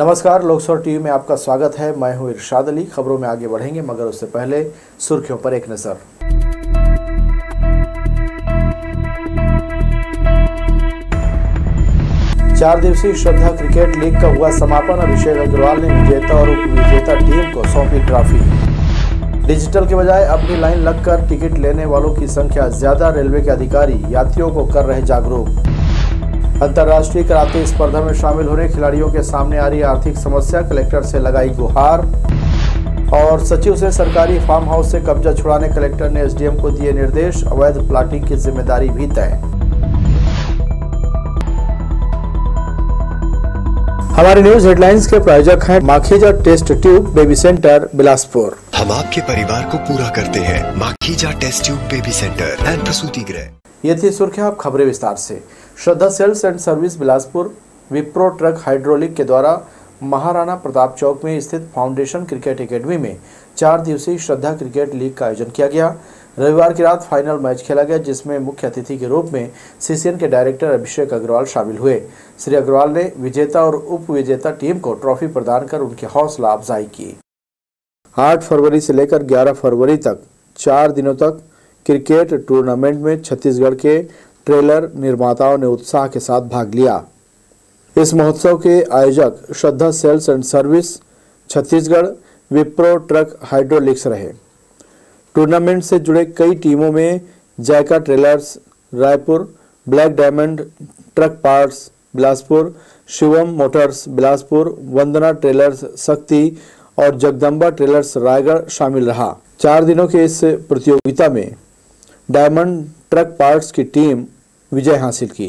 नमस्कार, लोकसभा टीवी में आपका स्वागत है। मैं हूं इरशाद अली। खबरों में आगे बढ़ेंगे मगर उससे पहले सुर्खियों पर एक नजर। चार दिवसीय श्रद्धा क्रिकेट लीग का हुआ समापन। अभिषेक अग्रवाल ने विजेता और उप विजेता टीम को सौंपी ट्रॉफी। डिजिटल के बजाय अपनी लाइन लगकर टिकट लेने वालों की संख्या ज्यादा। रेलवे के अधिकारी यात्रियों को कर रहे जागरूक। अंतर्राष्ट्रीय कराटे स्पर्धा में शामिल हो रहे खिलाड़ियों के सामने आ रही आर्थिक समस्या, कलेक्टर से लगाई गुहार। और सचिव से सरकारी फार्म हाउस से कब्जा छुड़ाने कलेक्टर ने एसडीएम को दिए निर्देश। अवैध प्लाटिंग की जिम्मेदारी भी तय। हमारी न्यूज हेडलाइंस के प्रायोजक हैं Makhija test tube baby centre Bilaspur. हम आपके परिवार को पूरा करते हैं। Makhija test tube baby centre and प्रसूति गृह। ये थी सुर्खियां, अब खबरें विस्तार से। Shraddha sales and service Bilaspur Wipro truck hydraulic के द्वारा महाराणा प्रताप चौक में स्थित फाउंडेशन क्रिकेट एकेडमी में 4 दिवसीय श्रद्धा क्रिकेट लीग का आयोजन किया गया। रविवार की रात फाइनल मैच खेला गया, जिसमें मुख्य अतिथि के रूप में सीसीएन के डायरेक्टर अभिषेक अग्रवाल शामिल हुए। श्री अग्रवाल ने विजेता और उप विजेता टीम को ट्रॉफी प्रदान कर उनकी हौसला अफजाई की। 8 फरवरी से लेकर 11 फरवरी तक 4 दिनों तक क्रिकेट टूर्नामेंट में छत्तीसगढ़ के ट्रेलर निर्माताओं ने उत्साह के साथ भाग लिया। इस महोत्सव के आयोजक Shraddha sales and service Chhattisgarh Wipro truck hydraulics रहे। टूर्नामेंट से जुड़े कई टीमों में Zaika trailers Raipur, black diamond truck parts Bilaspur, Shivam motors Bilaspur, Vandana trailers Shakti और जगदम्बा ट्रेलर्स रायगढ़ शामिल रहा। 4 दिनों के इस प्रतियोगिता में डायमंड ट्रक पार्ट्स की टीम विजय हासिल की।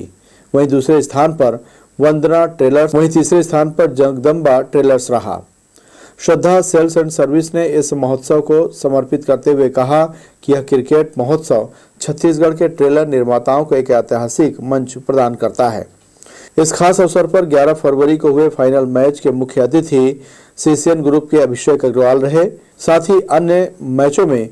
वहीं दूसरे स्थान पर वंदना ट्रेलर्स, वहीं तीसरे स्थान पर जगदम्बा ट्रेलर्स रहा। श्रद्धा सेल्स एंड सर्विस ने इस महोत्सव को समर्पित करते हुए कहा कि यह क्रिकेट महोत्सव छत्तीसगढ़ के ट्रेलर निर्माताओं को एक ऐतिहासिक मंच प्रदान करता है। इस खास अवसर पर 11 फरवरी को हुए फाइनल मैच के मुख्य अतिथि सीसीएन ग्रुप के अभिषेक अग्रवाल रहे। साथ ही अन्य मैचों में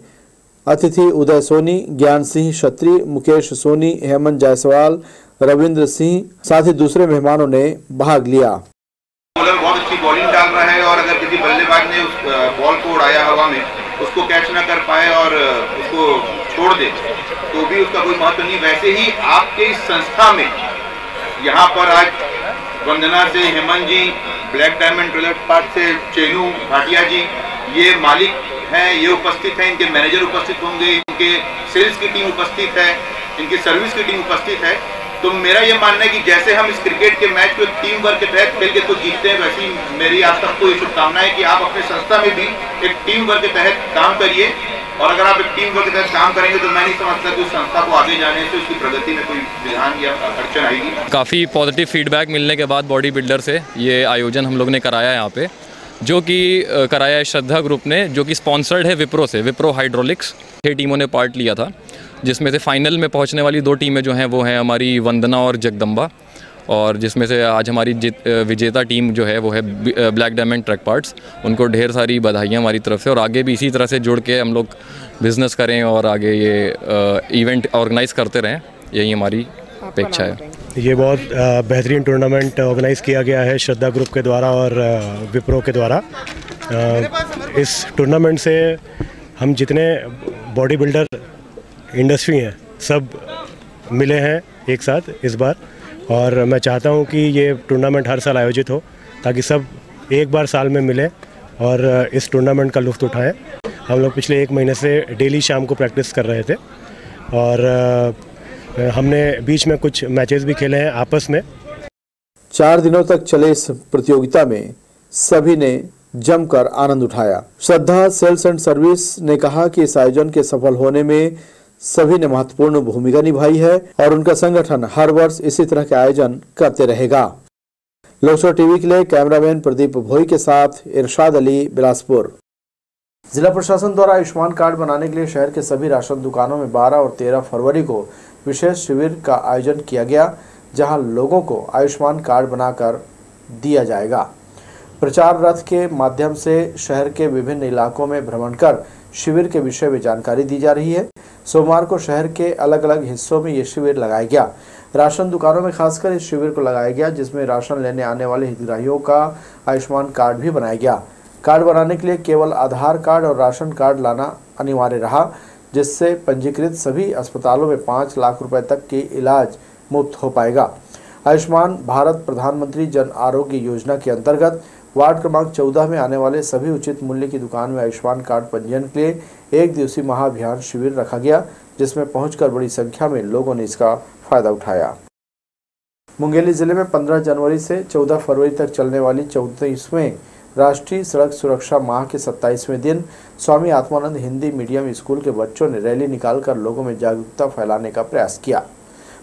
अतिथि उदय सोनी, ज्ञान सिंह छत्री, मुकेश सोनी, हेमंत जायसवाल, रविंद्र सिंह, साथ ही दूसरे मेहमानों ने भाग लिया। बहुत अच्छी बॉलिंग डाल रहा है और अगर किसी बल्लेबाज ने उस बॉल को उड़ाया हवा में, उसको कैच न कर पाए और उसको छोड़ दे तो भी उसका कोई महत्व नहीं। वैसे ही आपके इस संस्था में यहाँ पर आज वंदना से हेमंत जी, ब्लैक डायमंड ट्रेलर पार्ट से चेनू भाटिया जी, ये मालिक हैं, ये उपस्थित हैं, इनके मैनेजर उपस्थित होंगे, इनके सेल्स की टीम उपस्थित है, इनकी सर्विस की टीम उपस्थित है। तो मेरा ये मानना है कि जैसे हम इस क्रिकेट के मैच को टीम वर्क के तहत खेल के तो जीतते हैं, वैसे ही मेरी आप सबको ये शुभकामना है कि आप अपने संस्था में भी एक टीम वर्क के तहत काम करिए। और अगर आप एक टीम वर्क के तहत काम करेंगे तो मैं नहीं समझता कि उस संस्था को आगे जाने से उसकी प्रगति में कोई विधान या अड़चन आएगी। काफ़ी पॉजिटिव फीडबैक मिलने के बाद बॉडी बिल्डर से ये आयोजन हम लोग ने कराया है यहाँ पे, जो कि कराया है श्रद्धा ग्रुप ने, जो कि स्पॉन्सर्ड है विप्रो से, विप्रो हाइड्रोलिक्स। 6 टीमों ने पार्ट लिया था, जिसमें से फाइनल में पहुंचने वाली 2 टीमें जो हैं वो हैं हमारी वंदना और जगदम्बा, और जिसमें से आज हमारी विजेता टीम जो है वो है ब्लैक डायमंड ट्रक पार्ट्स। उनको ढेर सारी बधाइयाँ हमारी तरफ से, और आगे भी इसी तरह से जुड़ के हम लोग बिज़नेस करें और आगे ये इवेंट ऑर्गेनाइज़ करते रहें, यही हमारी अपेक्षा है। ये बहुत बेहतरीन टूर्नामेंट ऑर्गेनाइज़ किया गया है श्रद्धा ग्रुप के द्वारा और विप्रो के द्वारा। इस टूर्नामेंट से हम जितने बॉडी बिल्डर इंडस्ट्री हैं सब मिले हैं एक साथ इस बार, और मैं चाहता हूं कि ये टूर्नामेंट हर साल आयोजित हो ताकि सब एक बार साल में मिले और इस टूर्नामेंट का लुत्फ़ उठाएं। हम लोग पिछले 1 महीने से डेली शाम को प्रैक्टिस कर रहे थे और हमने बीच में कुछ मैचेस भी खेले हैं आपस में। 4 दिनों तक चले इस प्रतियोगिता में सभी ने जमकर आनंद उठाया। श्रद्धा सेल्स एंड सर्विस ने कहा कि इस आयोजन के सफल होने में सभी ने महत्वपूर्ण भूमिका निभाई है और उनका संगठन हर वर्ष इसी तरह के आयोजन करते रहेगा। लोकसभा टीवी के लिए कैमरामैन प्रदीप भोई के साथ इरशाद अली, बिलासपुर। जिला प्रशासन द्वारा आयुष्मान कार्ड बनाने के लिए शहर के सभी राशन दुकानों में 12 और 13 फरवरी को विशेष शिविर का आयोजन किया गया, जहां लोगों को आयुष्मान कार्ड बनाकर दिया जाएगा। प्रचार रथ के माध्यम से शहर के विभिन्न इलाकों में भ्रमण कर शिविर के विषय में जानकारी दी जा रही है। सोमवार को शहर के अलग अलग हिस्सों में ये शिविर लगाया गया। राशन दुकानों में खासकर इस शिविर को लगाया गया, जिसमें राशन लेने आने वाले हितग्राहियों का आयुष्मान कार्ड भी बनाया गया। कार्ड बनाने के लिए केवल आधार कार्ड और राशन कार्ड लाना अनिवार्य रहा, जिससे पंजीकृत सभी अस्पतालों में 5 लाख रुपए तक के इलाज मुफ्त हो पाएगा। आयुष्मान भारत प्रधानमंत्री जन आरोग्य योजना के अंतर्गत वार्ड क्रमांक 14 में आने वाले सभी उचित मूल्य की दुकान में आयुष्मान कार्ड पंजीयन के लिए 1 दिवसीय महाअभियान शिविर रखा गया, जिसमें पहुंचकर बड़ी संख्या में लोगों ने इसका फायदा उठाया। मुंगेली जिले में 15 जनवरी से 14 फरवरी तक चलने वाली 34वें राष्ट्रीय सड़क सुरक्षा माह के 27वें दिन स्वामी आत्मानंद हिंदी मीडियम स्कूल के बच्चों ने रैली निकालकर लोगों में जागरूकता फैलाने का प्रयास किया।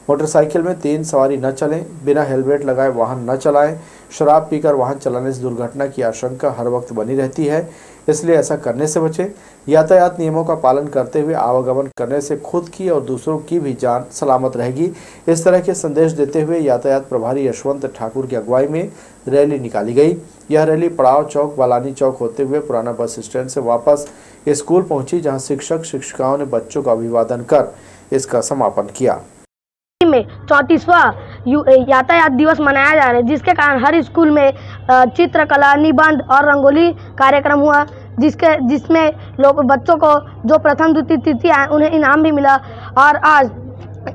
मोटरसाइकिल में 3 सवारी न चलें, बिना हेलमेट लगाए वाहन न चलाएं, शराब पीकर वाहन चलाने से दुर्घटना की आशंका हर वक्त बनी रहती है, इसलिए ऐसा करने से बचें। यातायात नियमों का पालन करते हुए आवागमन करने से खुद की और दूसरों की भी जान सलामत रहेगी। इस तरह के संदेश देते हुए यातायात प्रभारी यशवंत ठाकुर की अगुवाई में रैली निकाली गई। यह रैली पड़ाव चौक, बालानी चौक होते हुए पुराना बस स्टैंड से वापस स्कूल पहुंची, जहां शिक्षक शिक्षिकाओं ने बच्चों का अभिवादन कर इसका समापन किया। में 34वां यातायात दिवस मनाया जा रहा है, जिसके कारण हर स्कूल में चित्रकला, निबंध और रंगोली कार्यक्रम हुआ, जिसमें लोग बच्चों को जो प्रथम द्वितीय तृतीय आए उन्हें इनाम भी मिला। और आज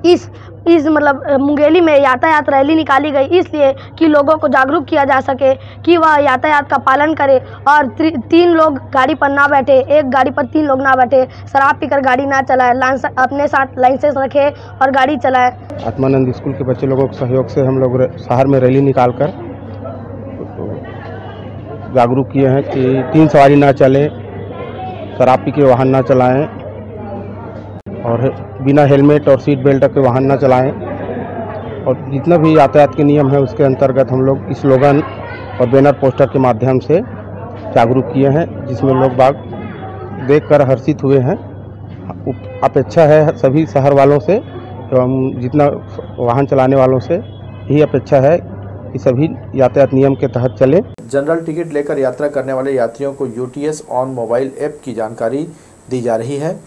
इस मुंगेली में यातायात रैली निकाली गई, इसलिए कि लोगों को जागरूक किया जा सके कि वह यातायात का पालन करे और 3 लोग गाड़ी पर ना बैठे, एक गाड़ी पर 3 लोग ना बैठे, शराब पीकर गाड़ी ना चलाए, अपने साथ लाइसेंस रखे और गाड़ी चलाए। आत्मानंद स्कूल के बच्चे लोगों के सहयोग से हम लोग शहर में रैली निकालकर जागरूक किए हैं कि 3 सवारी ना चले, शराब पी के वाहन ना चलाएं और बिना हेलमेट और सीट बेल्ट के वाहन ना चलाएं। और जितना भी यातायात के नियम है उसके अंतर्गत हम लोग स्लोगन और बैनर पोस्टर के माध्यम से जागरूक किए हैं, जिसमें लोग बाग देखकर हर्षित हुए हैं। अपेक्षा है सभी शहर वालों से एवं जितना वाहन चलाने वालों से यही अपेक्षा है कि सभी यातायात नियम के तहत चले। जनरल टिकट लेकर यात्रा करने वाले यात्रियों को यूटीएस ऑन मोबाइल ऐप की जानकारी दी जा रही है।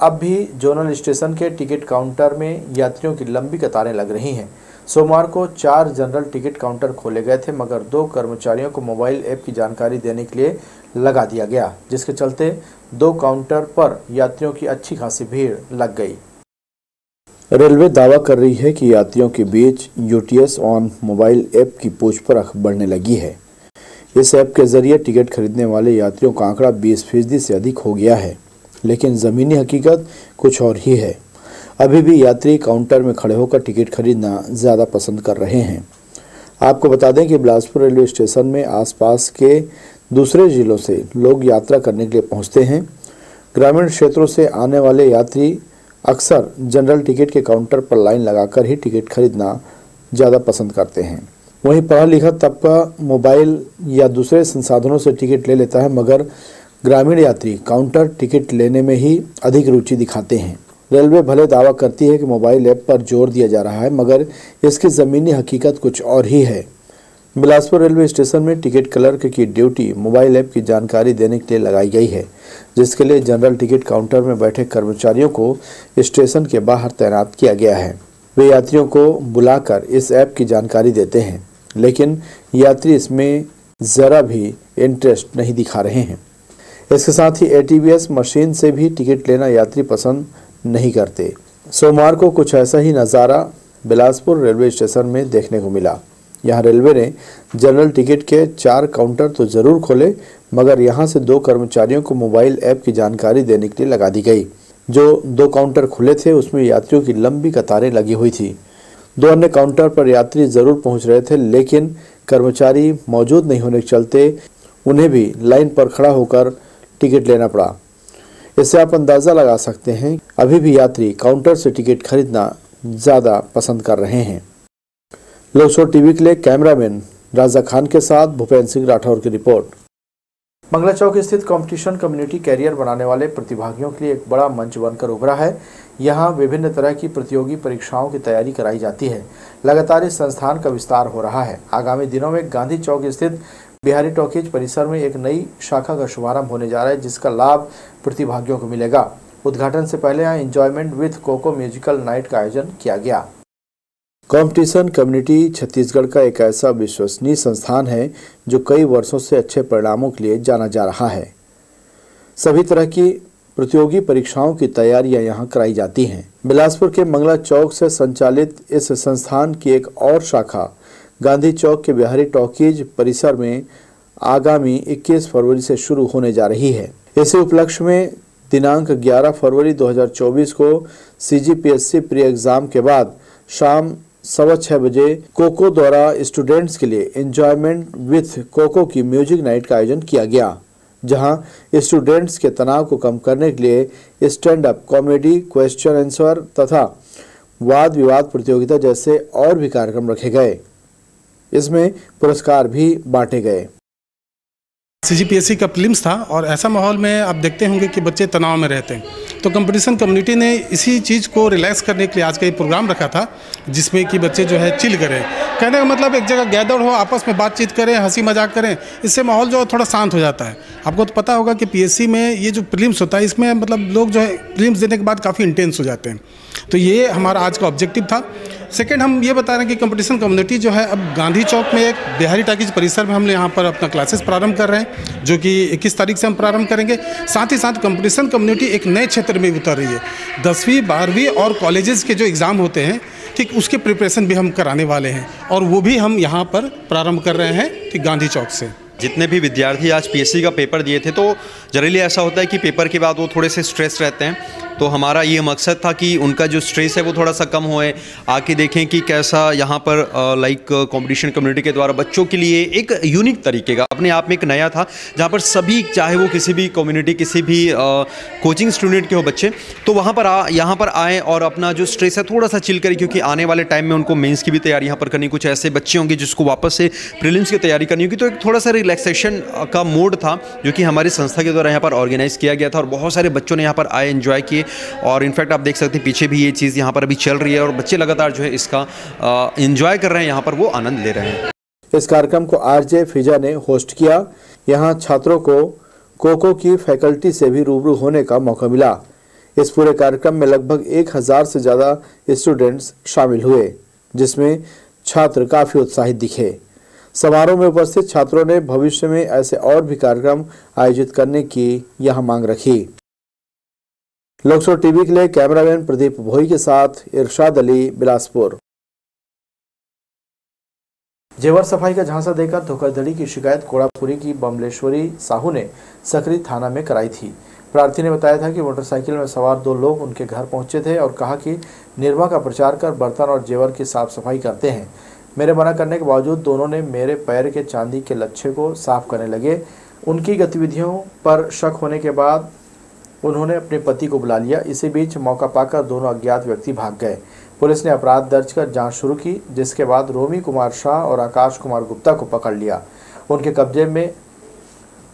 अब भी जोनल स्टेशन के टिकट काउंटर में यात्रियों की लंबी कतारें लग रही हैं। सोमवार को 4 जनरल टिकट काउंटर खोले गए थे, मगर 2 कर्मचारियों को मोबाइल ऐप की जानकारी देने के लिए लगा दिया गया, जिसके चलते 2 काउंटर पर यात्रियों की अच्छी खासी भीड़ लग गई। रेलवे दावा कर रही है कि यात्रियों के बीच यूटीएस ऑन मोबाइल ऐप की पूछपरख बढ़ने लगी है। इस ऐप के जरिए टिकट खरीदने वाले यात्रियों का आंकड़ा 20% से अधिक हो गया है, लेकिन ज़मीनी हकीकत कुछ और ही है। अभी भी यात्री काउंटर में खड़े होकर टिकट खरीदना ज़्यादा पसंद कर रहे हैं। आपको बता दें कि बिलासपुर रेलवे स्टेशन में आसपास के दूसरे जिलों से लोग यात्रा करने के लिए पहुंचते हैं। ग्रामीण क्षेत्रों से आने वाले यात्री अक्सर जनरल टिकट के काउंटर पर लाइन लगाकर ही टिकट खरीदना ज़्यादा पसंद करते हैं। वहीं पढ़ा लिखा तबका मोबाइल या दूसरे संसाधनों से टिकट ले लेता है, मगर ग्रामीण यात्री काउंटर टिकट लेने में ही अधिक रुचि दिखाते हैं। रेलवे भले दावा करती है कि मोबाइल ऐप पर जोर दिया जा रहा है, मगर इसकी ज़मीनी हकीकत कुछ और ही है। बिलासपुर रेलवे स्टेशन में टिकट क्लर्क की ड्यूटी मोबाइल ऐप की जानकारी देने के लिए लगाई गई है, जिसके लिए जनरल टिकट काउंटर में बैठे कर्मचारियों को स्टेशन के बाहर तैनात किया गया है। वे यात्रियों को बुलाकर इस ऐप की जानकारी देते हैं, लेकिन यात्री इसमें ज़रा भी इंटरेस्ट नहीं दिखा रहे हैं। इसके साथ ही एटीवीएस मशीन से भी टिकट लेना यात्री पसंद नहीं करते। सोमवार को कुछ ऐसा ही नज़ारा बिलासपुर रेलवे स्टेशन में देखने को मिला। यहाँ रेलवे ने जनरल टिकट के 4 काउंटर तो ज़रूर खोले, मगर यहाँ से 2 कर्मचारियों को मोबाइल ऐप की जानकारी देने के लिए लगा दी गई। जो 2 काउंटर खुले थे उसमें यात्रियों की लंबी कतारें लगी हुई थी। 2 अन्य काउंटर पर यात्री ज़रूर पहुँच रहे थे, लेकिन कर्मचारी मौजूद नहीं होने के चलते उन्हें भी लाइन पर खड़ा होकर टिकट लेना पड़ा। इससे आप अंदाज़ा लगा सकते हैं अभी भी यात्री काउंटर से टिकट खरीदना ज़्यादा पसंद कर रहे हैं। लोकसभा टीवी के लिए कैमरामैन राजा खान के साथ भूपेंद्र सिंह राठौर की रिपोर्ट। मंगला चौक स्थित कंपटीशन कम्युनिटी कैरियर बनाने वाले प्रतिभागियों के लिए एक बड़ा मंच बनकर उभरा है। यहाँ विभिन्न तरह की प्रतियोगी परीक्षाओं की तैयारी कराई जाती है। लगातार इस संस्थान का विस्तार हो रहा है। आगामी दिनों में गांधी चौक स्थित बिहारी टॉकीज परिसर में एक नई शाखा का शुभारंभ होने जा रहा है, जिसका लाभ प्रतिभागियों को मिलेगा। उद्घाटन से पहले यहाँ enjoyment with Coco musical night का आयोजन किया गया। कंपटीशन कम्युनिटी छत्तीसगढ़ का एक ऐसा विश्वसनीय संस्थान है जो कई वर्षों से अच्छे परिणामों के लिए जाना जा रहा है। सभी तरह की प्रतियोगी परीक्षाओं की तैयारियां यहां कराई जाती हैं। बिलासपुर के मंगला चौक से संचालित इस संस्थान की एक और शाखा गांधी चौक के बिहारी टॉकीज परिसर में आगामी 21 फरवरी से शुरू होने जा रही है। इसी उपलक्ष्य में दिनांक 11 फरवरी 2024 को CGPSC प्री एग्जाम के बाद शाम 6:15 बजे कोको द्वारा स्टूडेंट्स के लिए एंजॉयमेंट विथ कोको की म्यूजिक नाइट का आयोजन किया गया, जहां स्टूडेंट्स के तनाव को कम करने के लिए stand up comedy, question answer तथा वाद विवाद प्रतियोगिता जैसे और भी कार्यक्रम रखे गए। इसमें पुरस्कार भी बांटे गए। CGPSC का प्रीलिम्स था और ऐसा माहौल में आप देखते होंगे कि बच्चे तनाव में रहते हैं, तो कंपटीशन कम्युनिटी ने इसी चीज़ को रिलैक्स करने के लिए आज का ये प्रोग्राम रखा था, जिसमें कि बच्चे जो है चिल करें। कहने का मतलब एक जगह गैदर हो, आपस में बातचीत करें, हंसी मजाक करें, इससे माहौल जो है थोड़ा शांत हो जाता है। आपको तो पता होगा कि PSC में ये जो प्रीलिम्स होता है, इसमें मतलब लोग जो है प्रीलिम्स देने के बाद काफ़ी इंटेंस हो जाते हैं, तो ये हमारा आज का ऑब्जेक्टिव था। सेकंड, हम ये बता रहे हैं कि कंपटीशन कम्युनिटी जो है अब गांधी चौक में एक बिहारी टाकीज परिसर में हम यहाँ पर अपना क्लासेस प्रारंभ कर रहे हैं, जो कि 21 तारीख से हम प्रारंभ करेंगे। साथ ही साथ कंपटीशन कम्युनिटी एक नए क्षेत्र में उतर रही है। 10वीं 12वीं और कॉलेजेस के जो एग्ज़ाम होते हैं, ठीक उसके प्रिपरेशन भी हम कराने वाले हैं, और वो भी हम यहाँ पर प्रारंभ कर रहे हैं ठीक गांधी चौक से। जितने भी विद्यार्थी आज PSC का पेपर दिए थे, तो जनरली ऐसा होता है कि पेपर के बाद वो थोड़े से स्ट्रेस रहते हैं, तो हमारा ये मकसद था कि उनका जो स्ट्रेस है वो थोड़ा सा कम होए, आके देखें कि कैसा यहाँ पर लाइक कंपटीशन कम्युनिटी के द्वारा बच्चों के लिए एक यूनिक तरीके का अपने आप में एक नया था, जहाँ पर सभी, चाहे वो किसी भी कम्युनिटी, किसी भी कोचिंग स्टूडेंट के हो बच्चे, तो वहाँ पर यहाँ पर आएँ और अपना जो स्ट्रेस है थोड़ा सा चिल करें, क्योंकि आने वाले टाइम में उनको मेंस की भी तैयारी यहाँ पर करनी। कुछ ऐसे बच्चे होंगे जिसको वापस से प्रीलिम्स की तैयारी करनी होगी, तो एक थोड़ा सा रिलैक्सेशन का मोड था जो कि हमारी संस्था के द्वारा यहाँ पर ऑर्गेनाइज किया गया था, और बहुत सारे बच्चों ने यहाँ पर आए, एंजॉय किए, और इनफैक्ट आप देख सकते हैं पीछे भी ये चीज़ यहाँ पर अभी चल रही है, और बच्चे लगातार जो है इसका एंजॉय कर रहे हैं, यहाँ पर वो आनंद ले रहे हैं। इस कार्यक्रम को RJ फिजा ने होस्ट किया। यहाँ छात्रों को कोको की फैकल्टी से भी रूबरू होने का मौका मिला। इस पूरे कार्यक्रम में लगभग 1000 से ज़्यादा स्टूडेंट्स शामिल हुए, जिसमें छात्र काफ़ी उत्साहित दिखे। समारोह में उपस्थित छात्रों ने भविष्य में ऐसे और भी कार्यक्रम आयोजित करने की यहाँ मांग रखी। लोकसभा टीवी के लिए कैमरामैन प्रदीप भोई के साथ इरशाद अली, बिलासपुर। जेवर सफाई का झांसा देकर धोखाधड़ी की शिकायत कोड़ापुरी की बमलेश्वरी साहू ने सकरी थाना में कराई थी। प्रार्थी ने बताया था कि मोटरसाइकिल में सवार 2 लोग उनके घर पहुंचे थे और कहा कि निर्मा का प्रचार कर बर्तन और जेवर की साफ सफाई करते हैं। मेरे मना करने के बावजूद दोनों ने मेरे पैर के चांदी के लच्छे को साफ करने लगे। उनकी गतिविधियों पर शक होने के बाद उन्होंने अपने पति को बुला लिया। इसी बीच मौका पाकर दोनों अज्ञात व्यक्ति भाग गए। पुलिस ने अपराध दर्ज कर जांच शुरू की, जिसके बाद रोमी कुमार शाह और आकाश कुमार गुप्ता को पकड़ लिया।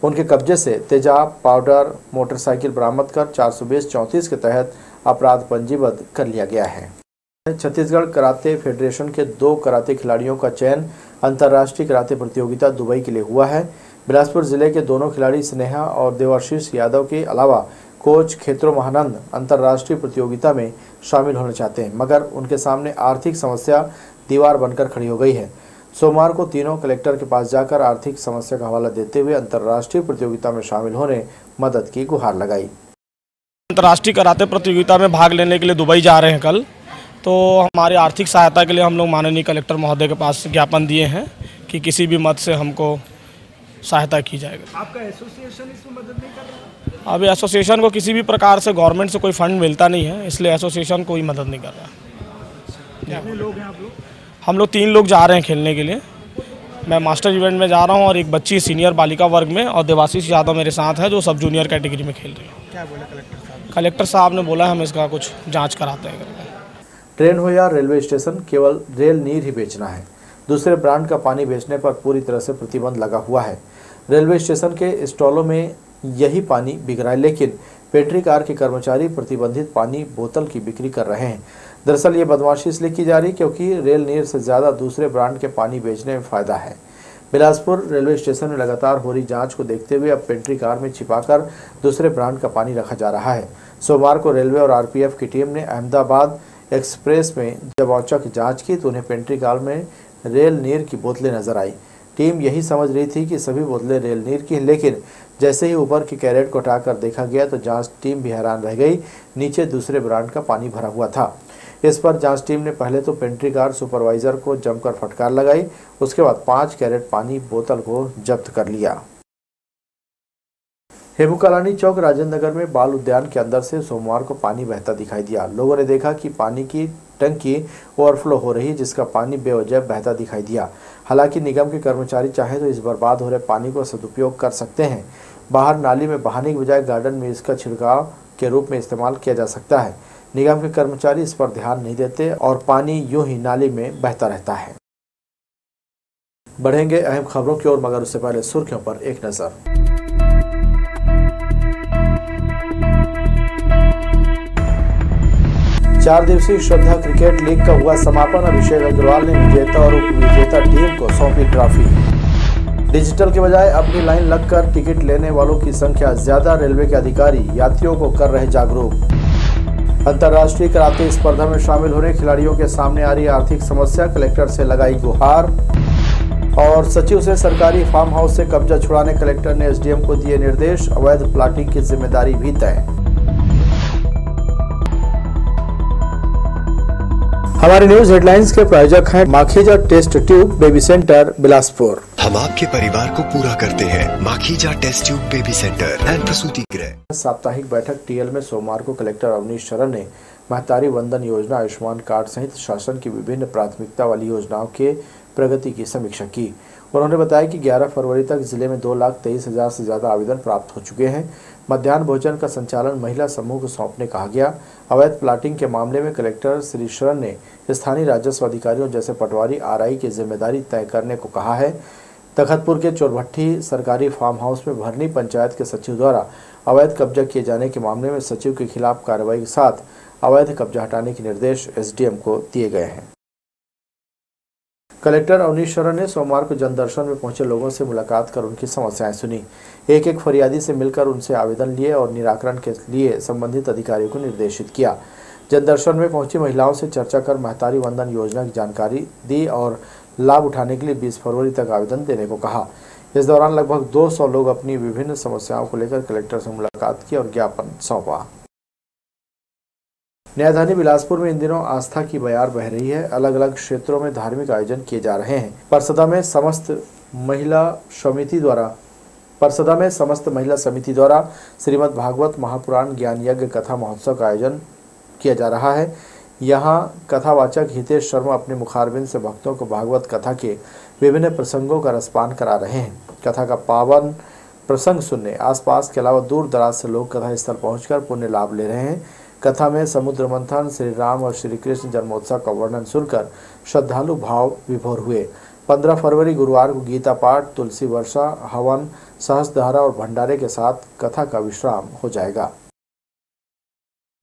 उनके कब्जे से तेजाब पाउडर मोटरसाइकिल बरामद कर 420-34 के तहत अपराध पंजीबद्ध कर लिया गया है। छत्तीसगढ़ कराते फेडरेशन के 2 कराते खिलाड़ियों का चयन अंतर्राष्ट्रीय कराते प्रतियोगिता दुबई के लिए हुआ है। बिलासपुर जिले के दोनों खिलाड़ी स्नेहा और देवाशीष यादव के अलावा कोच खेत्रो महानंद अंतर्राष्ट्रीय प्रतियोगिता में शामिल होना चाहते हैं, मगर उनके सामने आर्थिक समस्या दीवार बनकर खड़ी हो गई है। सोमवार को तीनों कलेक्टर के पास जाकर आर्थिक समस्या का हवाला देते हुए अंतर्राष्ट्रीय प्रतियोगिता में शामिल होने मदद की गुहार लगाई। अंतर्राष्ट्रीय कराते प्रतियोगिता में भाग लेने के लिए दुबई जा रहे हैं कल, तो हमारी आर्थिक सहायता के लिए हम लोग माननीय कलेक्टर महोदय के पास ज्ञापन दिए हैं कि किसी भी मद से हमको सहायता की जाएगी। आपका एसोसिएशन इसमें मदद नहीं कर रहा? अभी एसोसिएशन को किसी भी प्रकार से गवर्नमेंट से कोई फंड मिलता नहीं है, इसलिए एसोसिएशन कोई मदद नहीं कर रहा। कितने लोग हैं आप लोग? हम लोग 3 लोग जा रहे हैं खेलने के लिए। मैं मास्टर इवेंट में जा रहा हूं और एक बच्ची सीनियर बालिका वर्ग में, और देवाशीष यादव मेरे साथ है जो सब जूनियर कैटेगरी में खेल रही है। क्या बोला कलेक्टर साहब? कलेक्टर साहब ने बोला हम इसका कुछ जाँच कराते हैं। ट्रेन हो या रेलवे स्टेशन, केवल रेल नीर ही बेचना है। दूसरे ब्रांड का पानी बेचने पर पूरी तरह से प्रतिबंध लगा हुआ है। रेलवे स्टेशन के स्टॉलों में यही पानी बिक रहा है, लेकिन पेट्री कार के कर्मचारी प्रतिबंधित पानी बोतल की बिक्री कर रहे हैं। दरअसल ये बदमाशी इसलिए की जा रही क्योंकि रेल नीर से ज़्यादा दूसरे ब्रांड के पानी बेचने में फ़ायदा है। बिलासपुर रेलवे स्टेशन में लगातार हो रही जांच को देखते हुए अब पेट्री कार में छिपाकर दूसरे ब्रांड का पानी रखा जा रहा है। सोमवार को रेलवे और RPF की टीम ने अहमदाबाद एक्सप्रेस में जब औचक जांच की तो उन्हें पेंट्री कार में रेल नीर की बोतलें नजर आई। टीम यही समझ रही थी कि सभी बोतलें रेल नीर की, लेकिन जैसे ही ऊपर की कैरेट को हटाकर देखा गया तो जांच टीम भी हैरान रह गई। नीचे दूसरे ब्रांड का पानी भरा हुआ था। इस पर जांच टीम ने पहले तो पेंट्री कार सुपरवाइजर को जमकर फटकार लगाई। उसके बाद 5 कैरेट पानी बोतल को जब्त कर लिया। हेमुकालानी चौक राजेंद्र नगर में बाल उद्यान के अंदर से सोमवार को पानी बहता दिखाई दिया। लोगों ने देखा कि पानी की टंकी ओवरफ्लो हो रही, जिसका पानी बेवजह बहता दिखाई दिया। हालांकि निगम के कर्मचारी चाहे तो इस बर्बाद हो रहे पानी को सदुपयोग कर सकते हैं। बाहर नाली में बहाने की बजाय गार्डन में इसका छिड़काव के रूप में इस्तेमाल किया जा सकता है। निगम के कर्मचारी इस पर ध्यान नहीं देते और पानी यूं ही नाली में बहता रहता है। बढ़ेंगे अहम खबरों की ओर, मगर उससे पहले सुर्खियों पर एक नजर। चार दिवसीय श्रद्धा क्रिकेट लीग का हुआ समापन। अभिषेक अग्रवाल ने विजेता और उप विजेता टीम को सौंपी ट्रॉफी। डिजिटल के बजाय अपनी लाइन लगकर टिकट लेने वालों की संख्या ज्यादा। रेलवे के अधिकारी यात्रियों को कर रहे जागरूक। अंतर्राष्ट्रीय कराटे स्पर्धा में शामिल होने खिलाड़ियों के सामने आ रही आर्थिक समस्या, कलेक्टर से लगाई गुहार। और सचिव से सरकारी फार्म हाउस से कब्जा छुड़ाने कलेक्टर ने एसडीएम को दिए निर्देश। अवैध प्लाटिंग की जिम्मेदारी भी तय। हमारे न्यूज हेडलाइंस के प्रायोजक हैं Makhija test tube baby centre Bilaspur. हम आपके परिवार को पूरा करते हैं। Makhija test tube baby centre and प्रसूति गृह। साप्ताहिक बैठक टीएल में सोमवार को कलेक्टर अवनीश शरण ने महतारी वंदन योजना, आयुष्मान कार्ड सहित शासन की विभिन्न प्राथमिकता वाली योजनाओं के प्रगति की समीक्षा की। उन्होंने बताया कि 11 फरवरी तक जिले में 2,23,000 से ज्यादा आवेदन प्राप्त हो चुके हैं। मध्याह्न भोजन का संचालन महिला समूह को सौंपने कहा गया। अवैध प्लाटिंग के मामले में कलेक्टर श्री शरण ने स्थानीय राजस्व अधिकारियों जैसे पटवारी आरआई की जिम्मेदारी तय करने को कहा है। तखतपुर के चोरभट्टी सरकारी फार्म हाउस में भरनी पंचायत के सचिव द्वारा अवैध कब्जा किए जाने के मामले में सचिव के खिलाफ कार्रवाई के साथ अवैध कब्जा हटाने के निर्देश एसडीएम को दिए गए हैं। कलेक्टर अवनीश शरण ने सोमवार को जनदर्शन में पहुंचे लोगों से मुलाकात कर उनकी समस्याएं सुनी। एक एक फरियादी से मिलकर उनसे आवेदन लिए और निराकरण के लिए संबंधित अधिकारियों को निर्देशित किया। जनदर्शन में पहुंची महिलाओं से चर्चा कर महतारी वंदन योजना की जानकारी दी और लाभ उठाने के लिए 20 फरवरी तक आवेदन देने को कहा। इस दौरान लगभग 200 लोग अपनी विभिन्न समस्याओं को लेकर कलेक्टर से मुलाकात की और ज्ञापन सौंपा। न्यायधानी बिलासपुर में इन दिनों आस्था की बयार बह रही है। अलग अलग क्षेत्रों में धार्मिक आयोजन किए जा रहे हैं। परसदा में समस्त महिला समिति द्वारा श्रीमद् भागवत महापुराण ज्ञान यज्ञ कथा महोत्सव का आयोजन किया जा रहा है। यहाँ कथावाचक हितेश शर्मा अपने मुखारबिंद से भक्तों को भागवत कथा के विभिन्न प्रसंगों का रसपान करा रहे हैं। कथा का पावन प्रसंग सुनने आसपास के अलावा दूर दराज से लोग कथा स्थल पहुंचकर पुण्य लाभ ले रहे हैं। कथा में समुद्र मंथन, श्री राम और श्री कृष्ण जन्मोत्सव का वर्णन सुनकर श्रद्धालु भाव विभोर हुए। 15 फरवरी गुरुवार को गीता पाठ, तुलसी वर्षा, हवन, सहस्त्रधारा और भंडारे के साथ कथा का विश्राम हो जाएगा।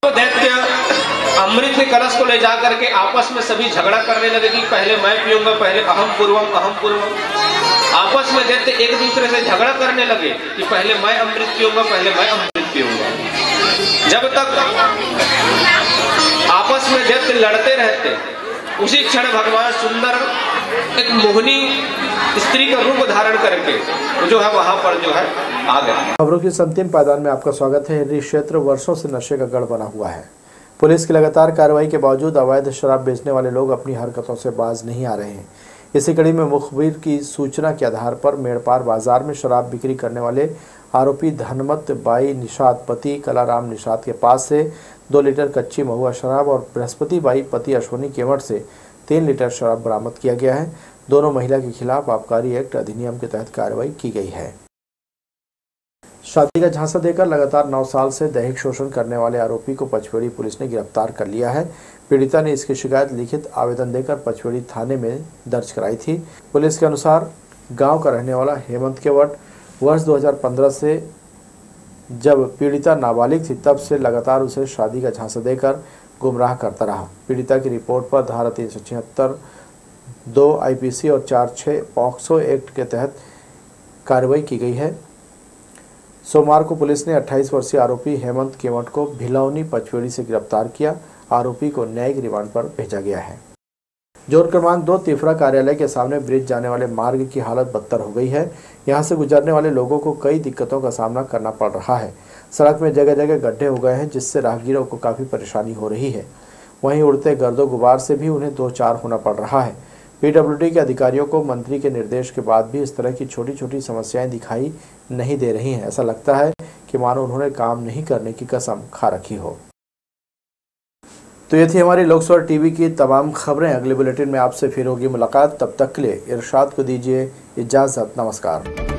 दैत्य अमृत के कलश को ले जाकर के आपस में सभी झगड़ा करने लगे कि पहले मैं पीऊंगा, पहले अहम पूर्वम। आपस में दैत्य एक दूसरे से झगड़ा करने लगे कि पहले मैं अमृत पीऊंगा, पहले मैं अमृत पीऊंगा। जब तक आपस में दैत्य लड़ते रहते, उसी क्षण भगवान सुंदर एक मोहनी स्त्री का रूप धारण करके जो है वहां पर जो है आ गए। खबरों की अंतिम पायदान में आपका स्वागत है। हिररी क्षेत्र वर्षों से नशे का गढ़ बना हुआ है। पुलिस की लगातार कार्रवाई के बावजूद अवैध शराब बेचने वाले लोग अपनी हरकतों से बाज नहीं आ रहे हैं। इसी कड़ी में मुखबिर की सूचना के आधार पर मेड़पार बाजार में शराब बिक्री करने वाले आरोपी धनमत बाई निषाद पति कलाराम निषाद के पास से 2 लीटर कच्ची महुआ शराब और बृहस्पति बाई पति अश्वनी केवट से 3 लीटर शराब बरामद किया गया है। दोनों महिला के खिलाफ आबकारी एक्ट अधिनियम के तहत कार्रवाई की गई है। शादी का झांसा देकर लगातार 9 साल से दैहिक शोषण करने वाले आरोपी को पचपेड़ी पुलिस ने गिरफ्तार कर लिया है। पीड़िता ने इसकी शिकायत लिखित आवेदन देकर पचपेड़ी थाने में दर्ज कराई थी। पुलिस के अनुसार गांव का रहने वाला हेमंत केवट वर्ष 2015 से जब पीड़िता नाबालिग थी तब से लगातार उसे शादी का झांसा देकर गुमराह करता रहा। पीड़िता की रिपोर्ट पर धारा 376, 2 आईपीसी और 4(6) पॉक्सो एक्ट के तहत कार्रवाई की गई है। सोमवार को पुलिस ने 28 वर्षीय आरोपी हेमंत केवट को भिलौनी पचपेड़ी से गिरफ्तार किया। आरोपी को न्यायिक रिमांड पर भेजा गया है। जोन क्रमांक 2 तिफरा कार्यालय के सामने ब्रिज जाने वाले मार्ग की हालत बदतर हो गई है। यहां से गुजरने वाले लोगों को कई दिक्कतों का सामना करना पड़ रहा है। सड़क में जगह जगह गड्ढे हो गए हैं, जिससे राहगीरों को काफ़ी परेशानी हो रही है। वहीं उड़ते गर्दो गुबार से भी उन्हें दो चार होना पड़ रहा है। पीडब्ल्यूडी के अधिकारियों को मंत्री के निर्देश के बाद भी इस तरह की छोटी छोटी समस्याएं दिखाई नहीं दे रही हैं। ऐसा लगता है कि मानो उन्होंने काम नहीं करने की कसम खा रखी हो। तो ये थी हमारी लोकसभा टीवी की तमाम खबरें। अगले बुलेटिन में आपसे फिर होगी मुलाकात। तब तक के लिए इरशाद को दीजिए इजाज़त। नमस्कार।